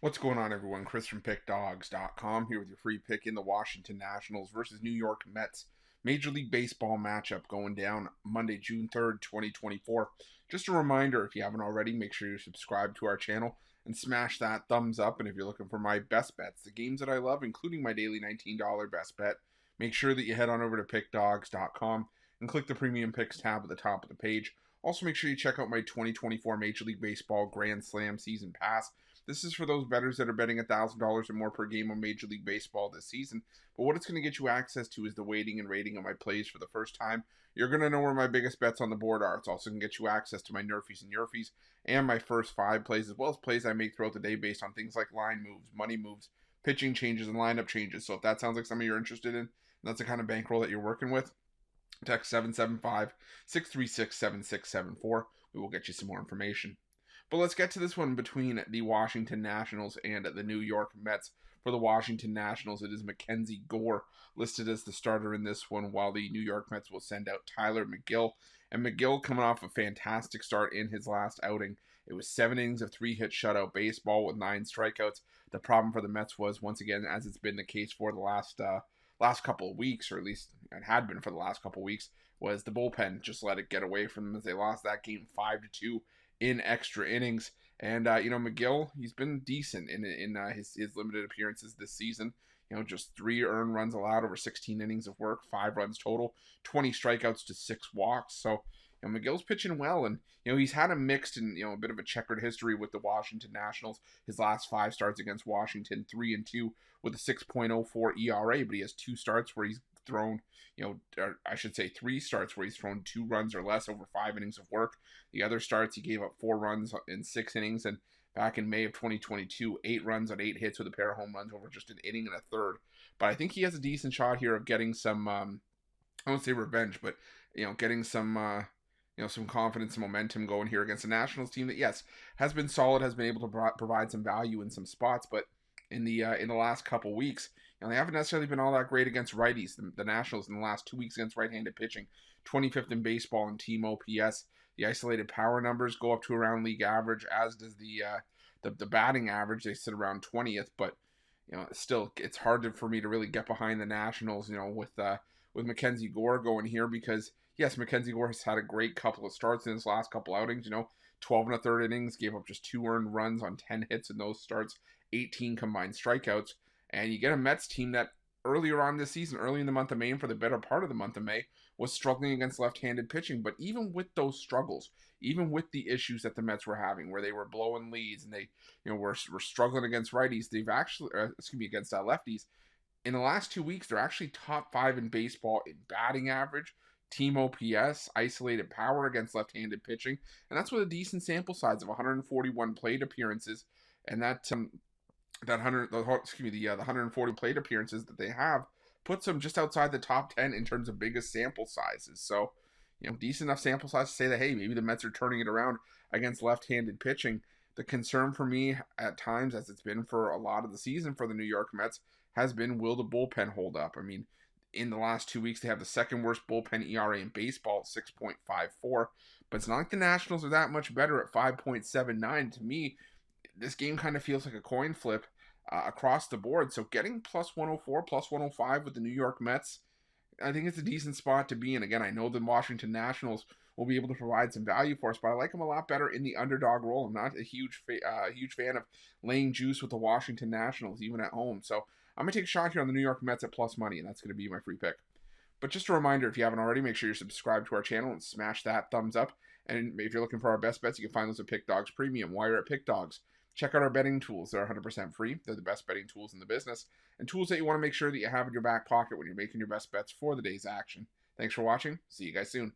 What's going on, everyone? Chris from Pickdawgz.com here with your free pick in the Washington Nationals versus New York Mets Major League Baseball matchup going down Monday, June 3rd, 2024. Just a reminder, if you haven't already, make sure you subscribe to our channel and smash that thumbs up. And if you're looking for my best bets, the games that I love, including my daily $19 best bet, make sure that you head on over to Pickdawgz.com and click the Premium Picks tab at the top of the page. Also, make sure you check out my 2024 Major League Baseball Grand Slam Season Pass. This is for those bettors that are betting $1,000 or more per game on Major League Baseball this season. But what it's going to get you access to is the weighting and rating of my plays for the first time. You're going to know where my biggest bets on the board are. It's also going to get you access to my Nerfies and Yurfies and my first 5 plays, as well as plays I make throughout the day based on things like line moves, money moves, pitching changes, and lineup changes. So if that sounds like something you're interested in, and that's the kind of bankroll that you're working with, text 775-636-7674. We will get you some more information. But let's get to this one between the Washington Nationals and the New York Mets. For the Washington Nationals, it is Mackenzie Gore listed as the starter in this one, while the New York Mets will send out Tyler McGill. And McGill coming off a fantastic start in his last outing. It was 7 innings of 3-hit shutout baseball with 9 strikeouts. The problem for the Mets was, once again, as it's been the case for the last couple of weeks, or at least it had been for the last couple of weeks, was the bullpen just let it get away from them as they lost that game 5-2 in extra innings. And McGill, he's been decent in his limited appearances this season. Just 3 earned runs allowed over 16 innings of work, 5 runs total, 20 strikeouts to 6 walks. So McGill's pitching well, and he's had a mixed and a bit of a checkered history with the Washington Nationals. His last 5 starts against Washington, 3-2 with a 6.04 ERA, but he has 2 starts where he's thrown, or I should say 3 starts where he's thrown 2 runs or less over 5 innings of work. The other starts, he gave up 4 runs in 6 innings, and back in May of 2022, 8 runs on 8 hits with a pair of home runs over just an inning and a third. But I think he has a decent shot here of getting some, I won't say revenge, but getting some some confidence and momentum going here against a Nationals team that, yes, has been solid, has been able to provide some value in some spots, but in the last couple weeks, they haven't necessarily been all that great against righties. The Nationals in the last 2 weeks against right-handed pitching, 25th in baseball in team OPS. The isolated power numbers go up to around league average, as does the batting average. They sit around 20th, but still, it's hard for me to really get behind the Nationals. With Mackenzie Gore going here, because yes, Mackenzie Gore has had a great couple of starts in his last couple outings. 12 and a third innings, gave up just 2 earned runs on 10 hits in those starts, 18 combined strikeouts. And you get a Mets team that earlier on this season, early in the month of May and for the better part of the month of May, was struggling against left-handed pitching. But even with those struggles, even with the issues that the Mets were having, where they were blowing leads and they were struggling against righties, they've actually, against lefties, in the last 2 weeks, they're actually top 5 in baseball in batting average, team OPS, isolated power against left-handed pitching, and that's with a decent sample size of 141 plate appearances, and the 140 plate appearances that they have puts them just outside the top 10 in terms of biggest sample sizes. So, decent enough sample size to say that, hey, maybe the Mets are turning it around against left-handed pitching. The concern for me at times, as it's been for a lot of the season for the New York Mets, has been, will the bullpen hold up? I mean, in the last 2 weeks, they have the second worst bullpen ERA in baseball at 6.54, but it's not like the Nationals are that much better at 5.79. To me, this game kind of feels like a coin flip across the board. So getting plus 104, plus 105 with the New York Mets, I think it's a decent spot to be in. Again, I know the Washington Nationals will be able to provide some value for us, but I like them a lot better in the underdog role. I'm not a huge fan of laying juice with the Washington Nationals, even at home. So I'm going to take a shot here on the New York Mets at plus money, and that's going to be my free pick. But just a reminder, if you haven't already, make sure you're subscribed to our channel and smash that thumbs up. And if you're looking for our best bets, you can find those at Pick Dawgz Premium while you're at Pick Dawgz. Check out our betting tools. They're 100% free. They're the best betting tools in the business, and tools that you want to make sure that you have in your back pocket when you're making your best bets for the day's action. Thanks for watching. See you guys soon.